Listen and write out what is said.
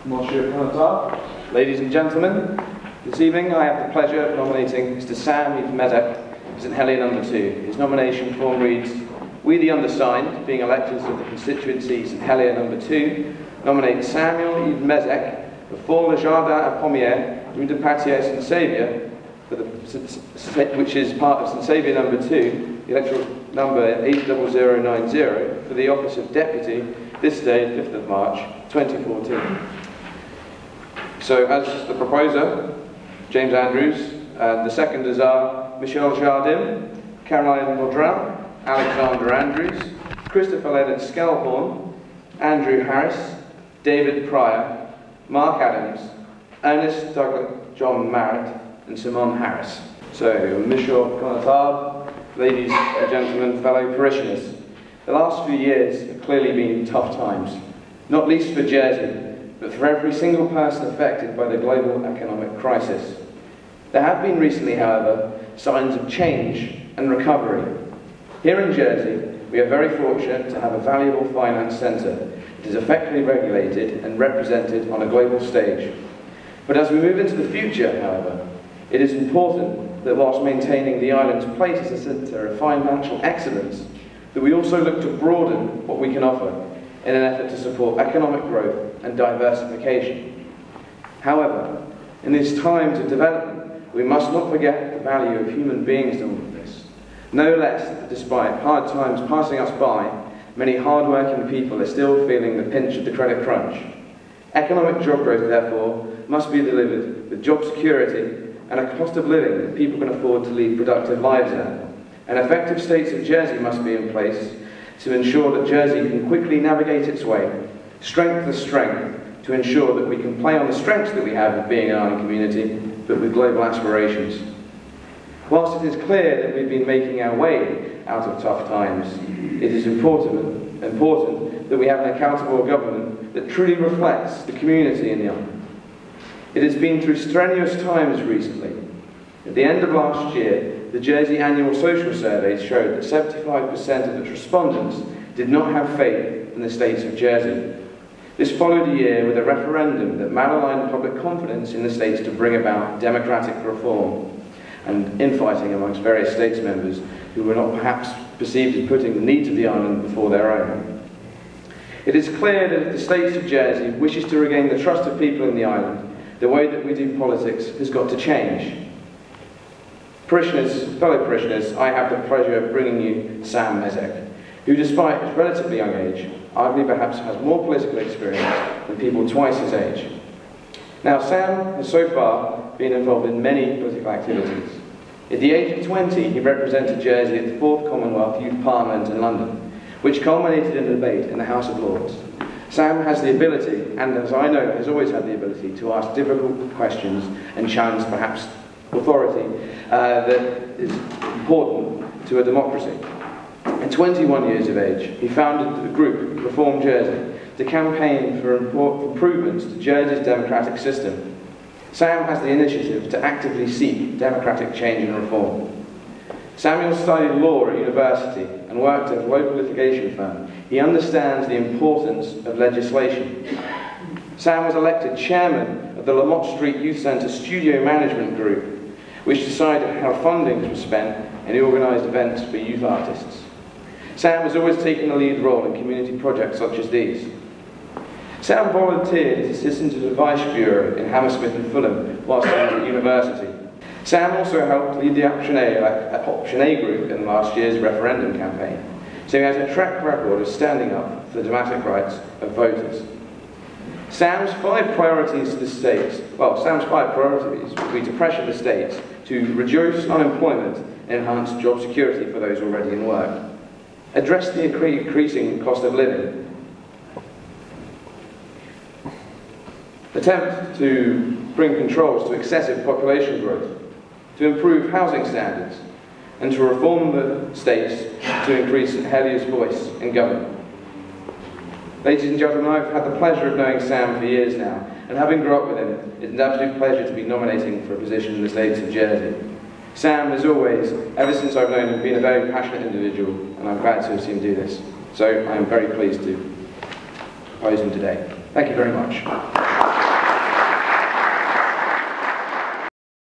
Monsieur Canada. Ladies and gentlemen, this evening I have the pleasure of nominating Mr. Sam Mezec as in Helier number 2. His nomination form reads, "We the undersigned, being electors of the constituencies in Helier number 2, nominate Samuel Yves Mezec before le Jardin à Pommier, Rue de Patier St. Saviour, which is part of St. Saviour number 2, the electoral number 80090, for the office of Deputy, this day, 5th of March, 2014. So, as the proposer, James Andrews, and the seconders are Michel Jardim, Caroline Maudrin, Alexander Andrews, Christopher Leonard Skelhorn, Andrew Harris, David Pryor, Mark Adams, Ernest Douglas John Marrett, and Simon Harris. So, Michel Conatard, ladies and gentlemen, fellow parishioners, the last few years have clearly been tough times, not least for Jersey, but for every single person affected by the global economic crisis. There have been recently, however, signs of change and recovery. Here in Jersey, we are very fortunate to have a valuable finance centre that is effectively regulated and represented on a global stage. But as we move into the future, however, it is important that whilst maintaining the island's place as a centre of financial excellence, that we also look to broaden what we can offer in an effort to support economic growth and diversification. However, in these times of development, we must not forget the value of human beings in all of this. No less that despite hard times passing us by, many hard-working people are still feeling the pinch of the credit crunch. Economic job growth, therefore, must be delivered with job security and a cost of living that people can afford to lead productive lives at. And effective states of Jersey must be in place to ensure that Jersey can quickly navigate its way, strength to strength, to ensure that we can play on the strengths that we have of being an island community, but with global aspirations. Whilst it is clear that we've been making our way out of tough times, it is important that we have an accountable government that truly reflects the community in the island. It has been through strenuous times recently. At the end of last year, the Jersey Annual Social Survey showed that 75% of its respondents did not have faith in the states of Jersey. This followed a year with a referendum that malaligned public confidence in the states to bring about democratic reform and infighting amongst various states members who were not perhaps perceived as putting the needs of the island before their own. It is clear that if the states of Jersey wishes to regain the trust of people in the island, the way that we do politics has got to change. Parishioners, fellow parishioners, I have the pleasure of bringing you Sam Mezec, who despite his relatively young age, arguably perhaps has more political experience than people twice his age. Now Sam has so far been involved in many political activities. At the age of 20, he represented Jersey at the 4th Commonwealth Youth Parliament in London, which culminated in a debate in the House of Lords. Sam has the ability, and as I know, has always had the ability, to ask difficult questions and challenge perhaps authority that is important to a democracy. At 21 years of age, he founded the group Reform Jersey to campaign for improvements to Jersey's democratic system. Sam has the initiative to actively seek democratic change and reform. Samuel studied law at university and worked at a local litigation firm. He understands the importance of legislation. Sam was elected chairman of the Lamont Street Youth Centre Studio Management Group, which decided how funding was spent and he organised events for youth artists. Sam has always taken a lead role in community projects such as these. Sam volunteered as assistant to the Vice Bureau in Hammersmith and Fulham whilst he was at university. Sam also helped lead the Option A group in last year's referendum campaign, so he has a track record of standing up for the democratic rights of voters. Sam's 5 priorities to the states, Sam's 5 priorities would be to pressure the states to reduce unemployment and enhance job security for those already in work, address the increasing cost of living, attempt to bring controls to excessive population growth, to improve housing standards, and to reform the states to increase Helier's voice in government. Ladies and gentlemen, I've had the pleasure of knowing Sam for years now, and having grown up with him, it's an absolute pleasure to be nominating for a position in the states of Jersey. Sam, as always, ever since I've known him, been a very passionate individual, and I'm glad to have seen him do this. So I am very pleased to propose him today. Thank you very much.